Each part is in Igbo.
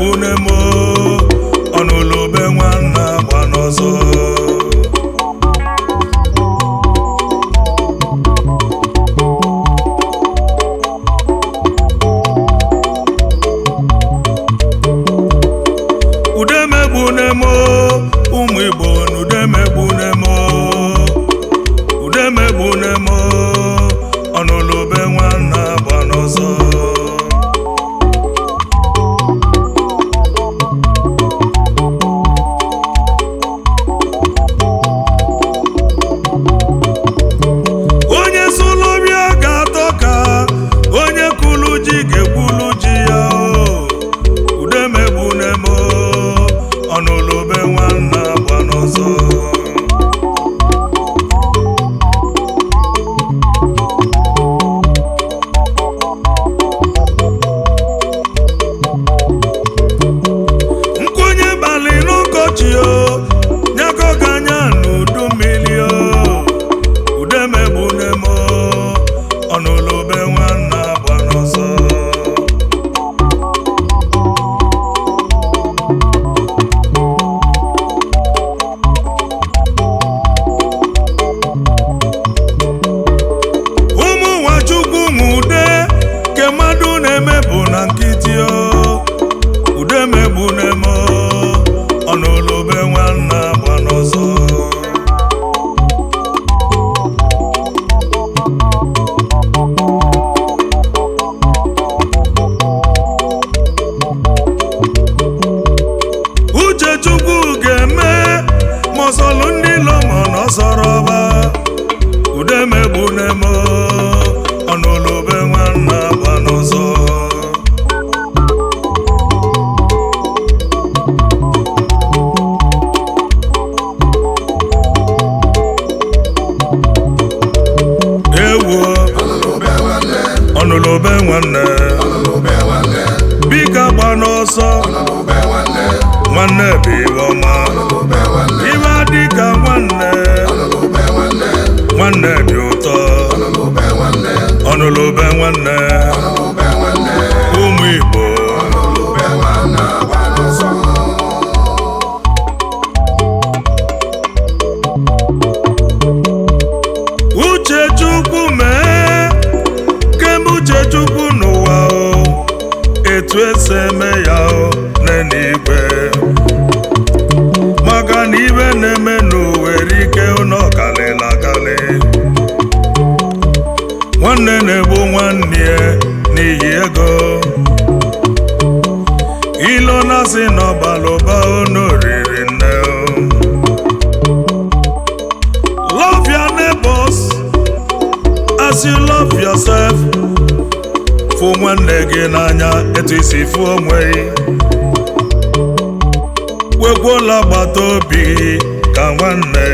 Udemebunemo ọnụlụbe nwanna gba n'ọzọ Udemebunemo ụmụ Igbo n'Udemebunemo Udemebunemo ọnụlụbe nwanna gba n'ọzọ onye solobịa ga-atọ ka onye kwulu ji ga-ekwulu ji ya Udemebunemo ọnụlụbe nwanna gba n'ọzọ nkwenye balị n'ụkọchị nyago ganya n'udu mmiri Udemebunemo ọnụlụbe nwanna gba n'ọzọ ụmụ Nwachukwu nwude ke mmadụ na-emebụ na nkịtị Udemebunemo ọnụlụbe nwanna gba n'ọzọ Uchechukwu ga-eme mọsọlụ ndị lọmọ n'ọsọrọba Udemebunemo ọnụlụbe nwanna gba n'ọzọ ewo ọnụlụbe nwanne bika gba n'ọsọ nwanne bụ iwe ọma iwe adịka nwanne nwanne dị ụtọ ọnụlụbe nwanne ụmụ Igbo Uchechukwu mee kem Uchechukwu n'ụwa etu esi eme ya n'eluigwe maka na ibe na-eme n'Owerri ike ụnọkalịla akalị nwanne na-egbu nwanne ya n'ihi ego ilo na-asị n'ọbalụba n'oriri nne love your neighbors as you love yourself fụ nwanne gị n'anya etu isi fụ onwe wekwuola agbata obi ka nwanne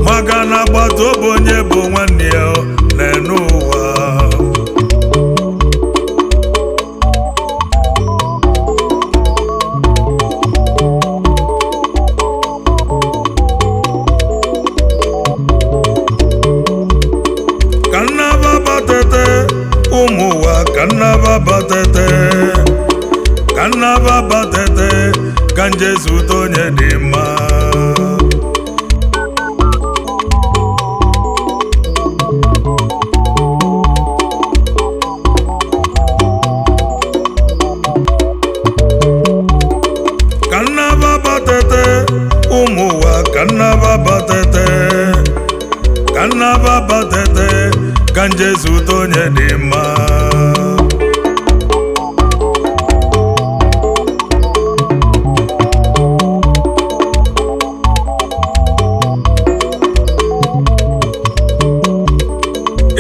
maka na agbata obi onye bụ nwanne ya n'enu ụwa ka nnaba batete ụmụ ụwa ka nnaba batete ka nnaba batete ka njezuta onye dị mma ka nnaba batete ụmụ ụwa ka nnaba batete ka nnaba batete ka njezuta onye dị mma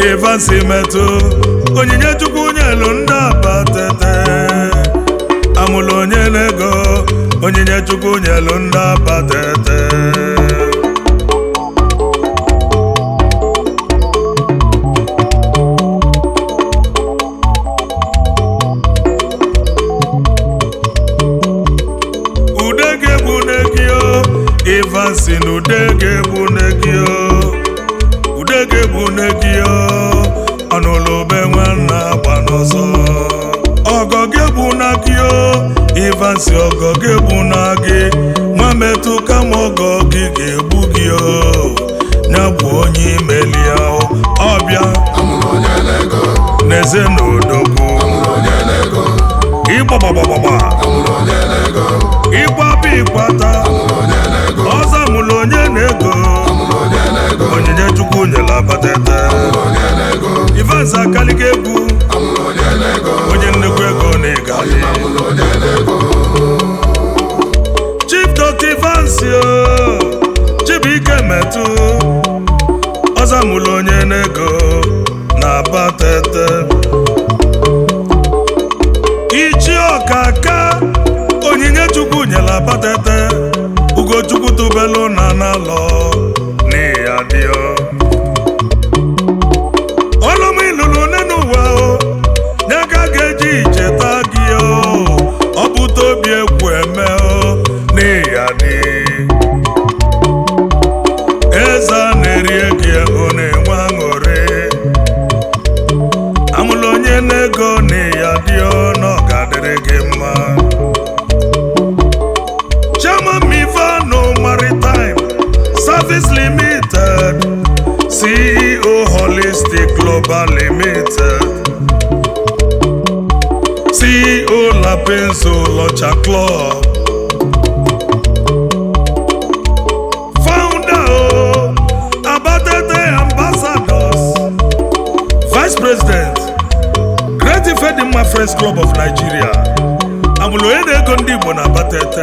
Ivansi metụ onyinye Chukwu nyelu ndị abatete amụlụ onye n'ego onyinye Chukwu nyelu ndị abatete udege bụ negio Ivansi na udege bụ negio udege bụ negio ọnụlụbe nwanna gba n'ọzọ ọgọ ọgọ gị bụ na gị o Ivansi ọgọ gị bụ na gị nwa metụ kama ọgọ gị ga-egbu gị o nya bụ onye imeli ya ọbịa n'eze na odogwu ịgbagbagbagbagba ịgbapụ ịgbata ọzọ mụrụ onye na-ego onyinye Chukwu nyela batete Ivansi akaliga egwu onye nnekwu ego na-egali Chief Dr. Ivansi Chibuike metụ ọzọ mụrụ onye na-ego na batete Ichi ọkaka onyinye Chukwu nyela batete Ugochukwu tubelu na n'alọ n'iya dio olomi lulu nenu wa o nyaka geji cheta gị o ọbụta obi egwu eme o n'iya di eza na-eri egi ọ na-enwe aṅụrị amụlụ onye na-ego n'iya dio na ọ ga-adịrị gị mma Chairman Mivano Maritime Service Limited CEO Holistic Global Limited CEO La Penzo Locha Club Founder Abatete Ambassadors Vice President Great Ifedimma Friends Club of Nigeria amụlụ onye na-ego ndị Igbo na Abatete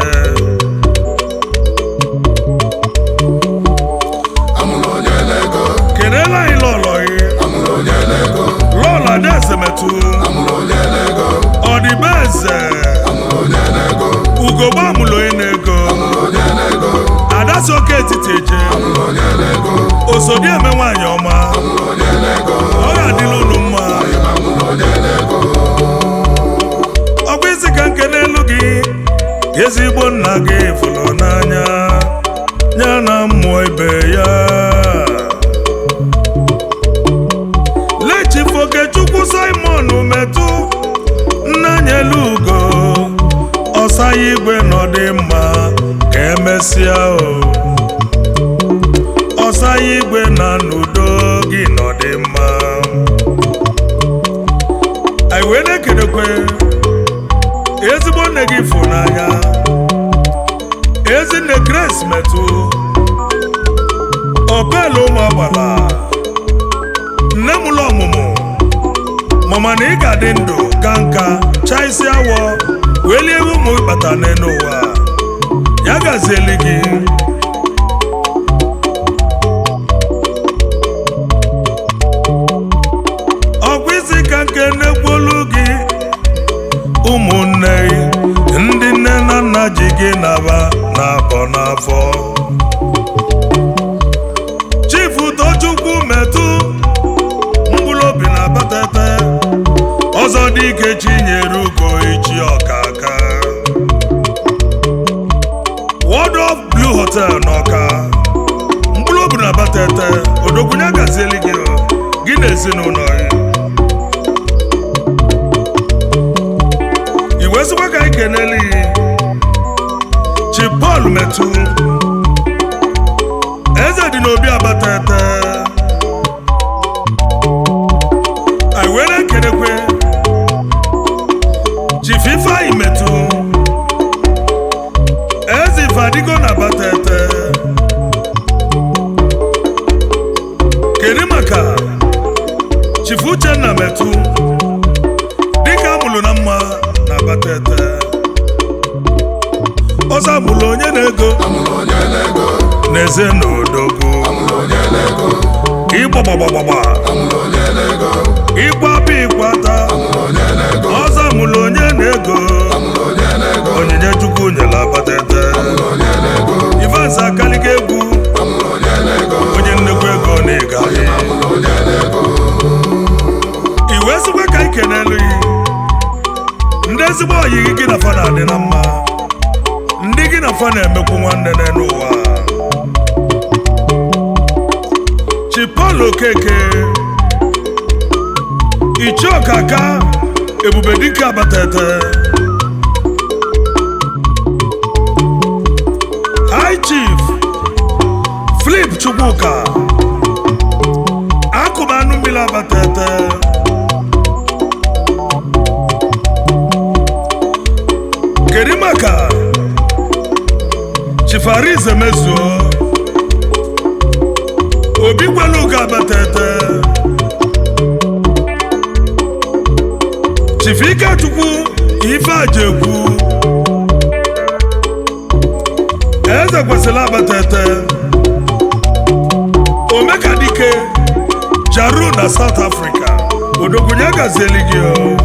kelela anyị lọlọghị lọla na-eze metụ ọdịbeze ugogbe amụlụ onye na-ego adasi oke etiti eje osodi eme nwaanyị ọma ọ ga-adịla unu mma ọkwa isi ka nke n'elu gị ezigbo nna gị fụrụ n'anya ya na mmụọ ibe ya Chukwu Simon metụ nna nyelu ugo ọsa igwe nọdị mma ka emesịa o ọsa igwe na n'udo gị nọdị mma anyị wee na-ekelekwe ezigbo nne gị fụ n'anya ezinne Grace metụ opelu ụmụ agbala nne mụlụ ọmụmụ mama na ị ga-adị ndụ ka nka chaa isi awọ wee lie ụmụ ịkpata n'ụwa ya gazieli gị ọgwụ isi ka nke na-ekwolu gị ụmụnne ndị nne na nna ji gị naba n'abọ n'afọ Chief Udochukwu metụ mkpụrụobi na Abatete ọzọ dị ike Chinyere Ugo Ichi ọkaka World of Blue Hotel n'Ọka mkpụrụobi na Abatete odogwunye gazieli gị na ezinụlọ iwe sịkwa ka anyị keneli Chief Paul metụ eze dị n'obi Abatete anyị were ekelekwe Chief Ifeanyi metụ eze Ifadigo na Abatete kedu maka Chief Uchenna metụ dịka amụlụ na mma na Abatete ọzọ amụlụ onye na-ego n'eze na odogwu ịgbagbagbagbagba ịgbapụ ịgbata ọzọ mụlụ onye na-ego onyinye Chukwu nyela Abatete Ivansi akaliga egwu onye nnekwu ego na-egali iwe sikwa ka ike n'elu ndị ezigbo oyi gị na fa na-adị na mma ndị gị na fa na-emekwu nwanne n'ụwa Chief Paul Okeke Ichi ọkaka Ebube dike Abatete, High Chief Flip Chukwuka, Akụbanụ mmiri Abatete, Kerimaka Chifarize Mezuo, Obi Gwaluga Abatete, Chifika Chukwu Ife Ajekwu, Eze Kwesịla Abatete, Omeka Dike Jaru na South Africa, Odogunye Gazeligio,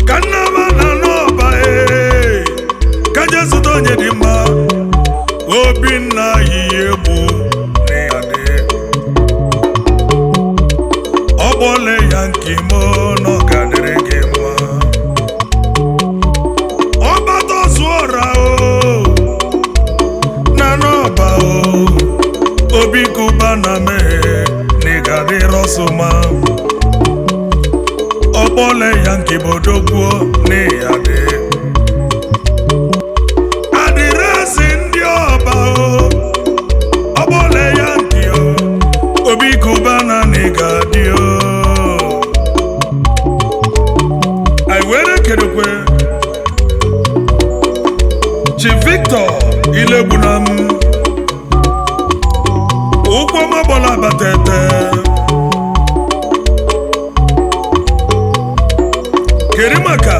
Kanama na Noba Kajesudo onye dị mma, Obinna Iyegbu n'Iyade, Ọgbọle ya nkimo n'ọgadịrị gị mma, Ọbata Zuora na Noba Obi Kuba na Mehe n'Igadi Rosuma, Ọgbọle ya nkibodogwo n'Iyade, Obi Kubana Nigadio, I were kedekwe Chief Victor Ilebunam, Ukwama Bola Abatete, Kerimaka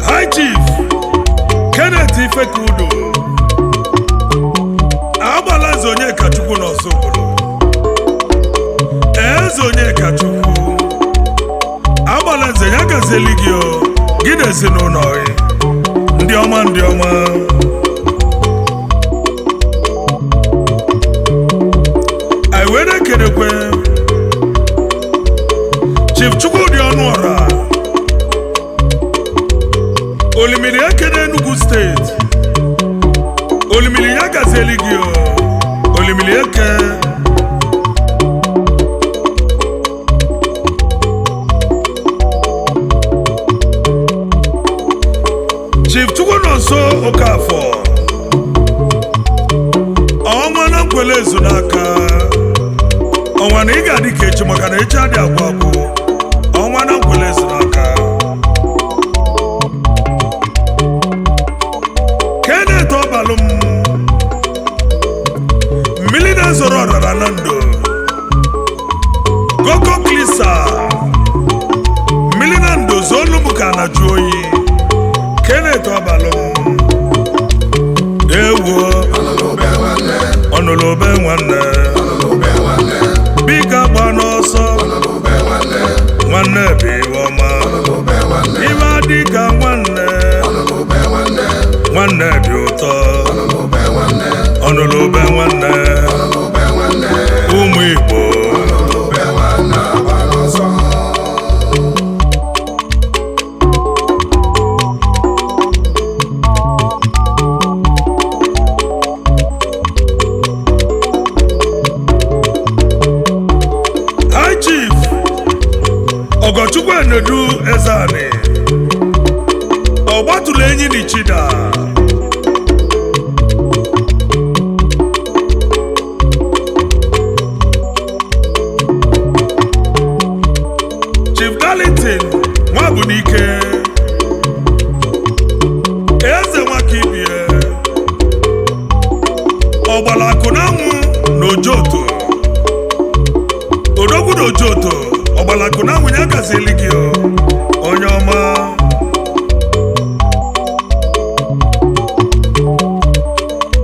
High Chief Kenneth Ifekudo, Abala Zonye Kachukwu n'Osogolo, Zonye Kachukwu, Abala Zonye Gazeligio, Gidesi n'ụlọ ndị ọma ndị ọma. I were kedekwe Chief Chukwudi Ọnụọra, Olimiri Ekene Enugu State, Olimiri ya Gazeligio, Olimiri Eke, Chief Chukwunonso Okafor, ọnwa na nkwele ezu n'aka, ọnwa na ị ga-adị ka echi maka na echi adị agwụ agwụ, ọnwa na nkwele ezu n'aka. Kenneth Obalum, mmiri na-ezoro ọrara na ndụ, Gogo Klisa, mmiri na ndụ zolu ka na jụ oyi, Kenneth Obalum, ewo Ọnụlụbe nwanne, Bika gba n'ọsọ, nwanne bụ iwe ọma, iwe adị ka nwanne, nwanne dị ụtọ, Ọnụlụbe nwanne, ụmụ Igbo. Ogochukwu Enedu Ezani, Ọgbatụlụ enyi n'Ichida, Chief Darlington Nwabunike, Eze Nwakibie, Ọgbalakụ n'anwụ n'Ojoto, Odogwu n'Ojoto, Ọgbalakụ n'anwụ ya Gazeligio, onye ọma.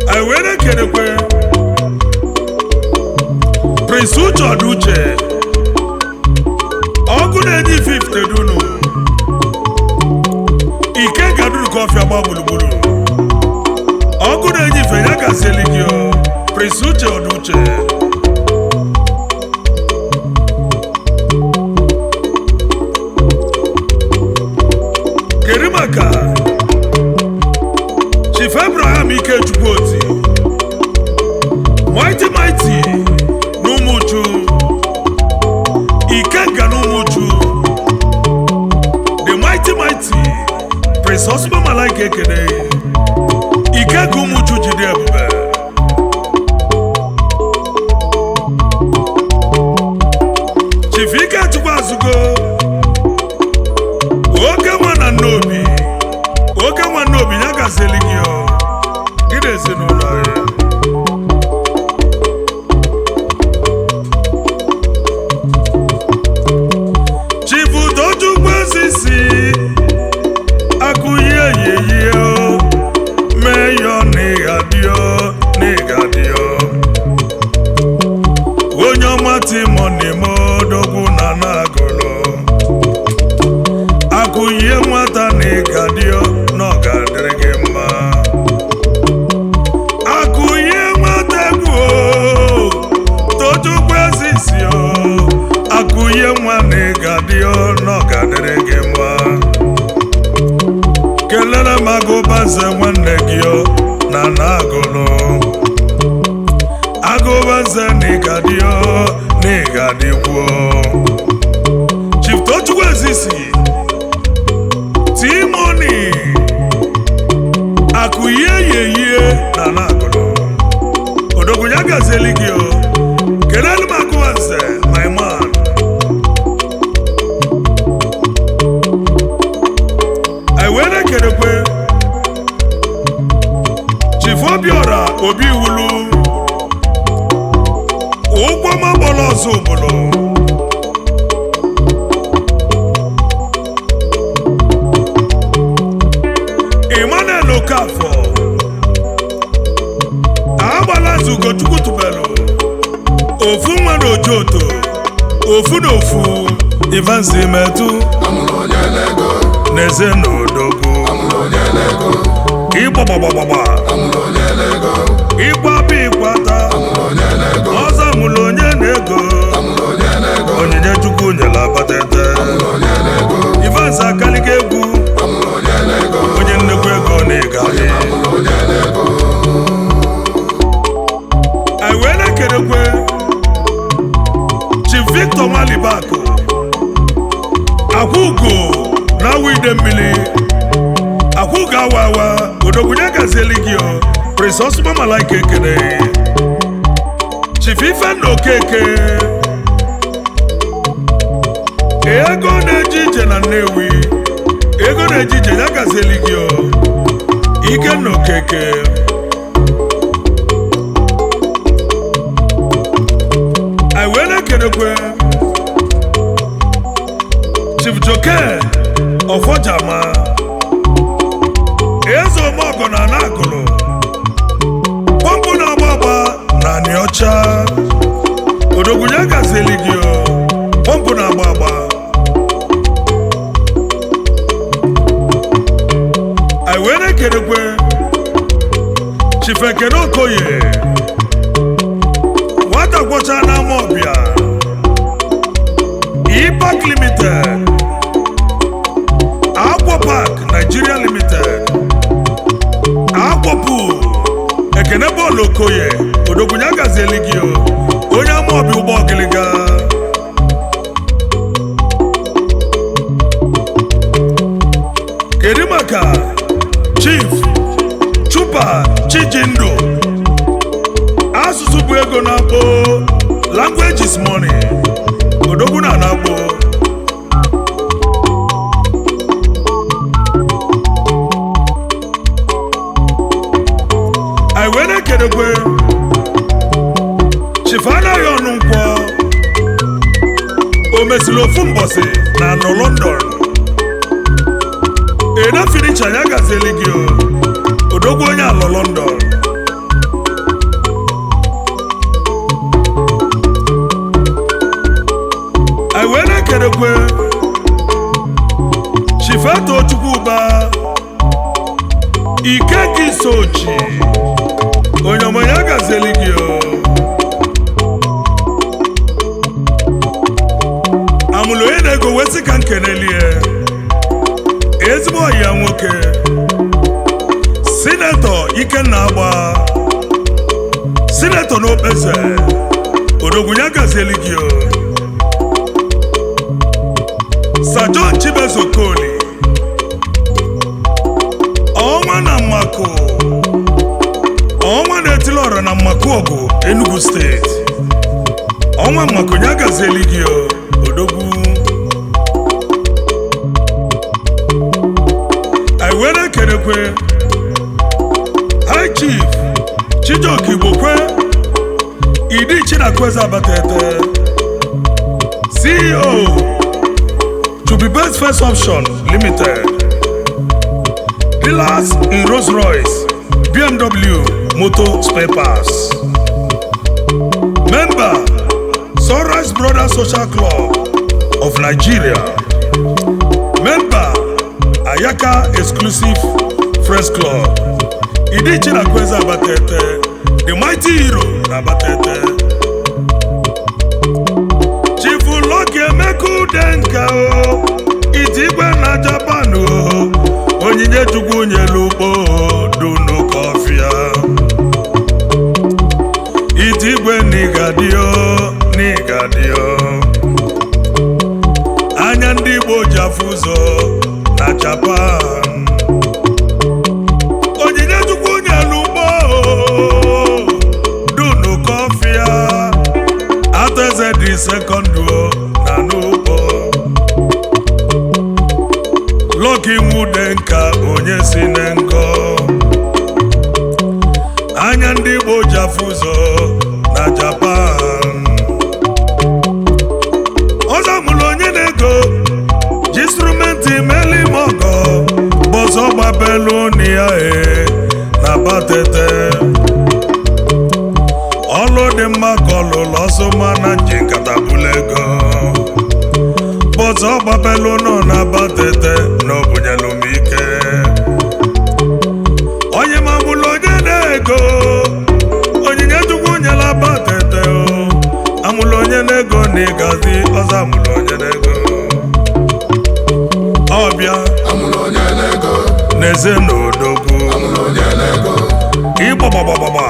I were kedekwe Prince Uche Ọdụuche, ọgụ na-enye ife ifitedunu, Ike gaduru kọfị agba gburugburu, ọgụ na-enye ife ya Gazeligio, Prince Uche Ọdụuche. Kerimaka Chief Abraham Ikechukwu Oti, Mighty Prince Osman Malaika ekene ike ka ụmụju jide ebube Chief Ike Chukwu Azugo oke nwa na nnobi ya gazeli gị gị na ezinụlọ ya Chief Udochukwu Ezisi akụye yeye meyo n'ịgadio onye ọma timonimo odogwu na nagolo akụye nwata n'ịgadio n'ọgadịrị gị mma akụye nwata egwu Tochukwu Ezisi akụye nwa n'ịgadio n'ọgadịrị gị mma kelere m Agụbanze nwanne gị na nagolo Agụbanze n'ịgadigwo Chief Tochukwu Ezisi Timoni akụye yeye na nagolo odogwu ya gazeli gị kelere m Agụbanze my man were kerekwe Chief Obiora Obi Iwulu ụgbọma gbọrọ ọzọ obodo Emmanuel Okafor agbala Ugochukwu tubelu ofu nwere ojoto ofu na ofu Ivansi metu n'eze n'odogwu ịgbagbagbagbagba ịgbaba ịgbata ọzọ mụrụ onye na-ego onyinye Chukwu nyere abatete Ivansi akaliga egwu onye nnekwu ego na-egari anyị wee na-ekerekwe Chief Victor Nwalibakụ Akwụgo na wide mmiri Akwụgo awawa odogwu ya gazieli gị Prince Osman Malaika ekene Chief Ifenna Okeke ego na-eje ije na Nnewi ego na-eje ije ya gazieli gị Ikenna Okeke anyị wee na-ekenekwe Chief Joke Ofojama Eze Omeọgọ na Nagolo pọmpụ na-agba agba na Anịọcha odogwu ya gazeli gị pọmpụ na-agba agba anyị wee na-ekenekwe Chief Ekene Okoye nwata gwọcha na Amawbia Ipak Limited Aqua Park Nigeria Limited Aqua Pool Ekene Bọọlụ Okoye odogwu ya gazieli gị onye Amawbia ụgbọ ọgịlịga kedu maka Chief Chupa Chijindu asụsụ bụ ego na-akpọ language is money odogwu na-akpọ anyị wee na-ekedekwe Chief anaghị ọnụ nkwọ o mesịrị ofu mbọsị na nọ London finicha ya gazieli gị odogwu onye alọ London anyị wee na-ekedekwe Chief Tochukwu Ike gị Sochi onye ọma ya gazieli gị amụlụ onye na-ego wesị ka nkenelie ezigbo ọyị ya nwoke Sinetọ Ikenna Agba Sinetọ n'Okpeze odogwu ya gazieli gị Sir John Chimezie Okoli Mmaku ọnwa na-etili ọra na Mmakuogu Enugu steeti ọnwa Mmaku nya gazieli gị odogwu anyị were kerekwe High Chief Chijioke Igbokwe Idi Chinakweze Abatete CEO to be best first option limited dealers in Rolls-Royce BMW motor spare parts member Sunrise Brothers Social Club of Nigeria member Ayaka Exclusive Friends Club Idi Chinakweze Abatete the mighty hero na Abatete Chief Lucky Emeku Denka Itigwe na Japan Onyinye Chukwu nyelu Dunu Kofia Itigwe Nigadio Anya ndị Igbo jafuzo na Japan Onyinye Chukwu nyelu Dunu Kofia Ateze di second na n'ugbo Lucky Nwudenka onye si n'ngo anya ndị Igbo jafuzo na Japan ọzọ mụrụ onye na-ego ji instrumenti meli mogo bọzọ gbabelu ya na Abatete ọlụ dị mma kọlụlụ ọsụma na nji nkata bụlụ ego bọzọ gbabelu nọ na Abatete n'obunyelu m ike onye ma mụlụ onye na-ego onyinye Chukwu nyela Abatete amụlụ onye na-ego na ịgazi ọzọ amụlụ onye na-ego ọbịa amụlụ onye na-ego n'eze na odogwu amụlụ onye na-ego ịgbagbagbagbagba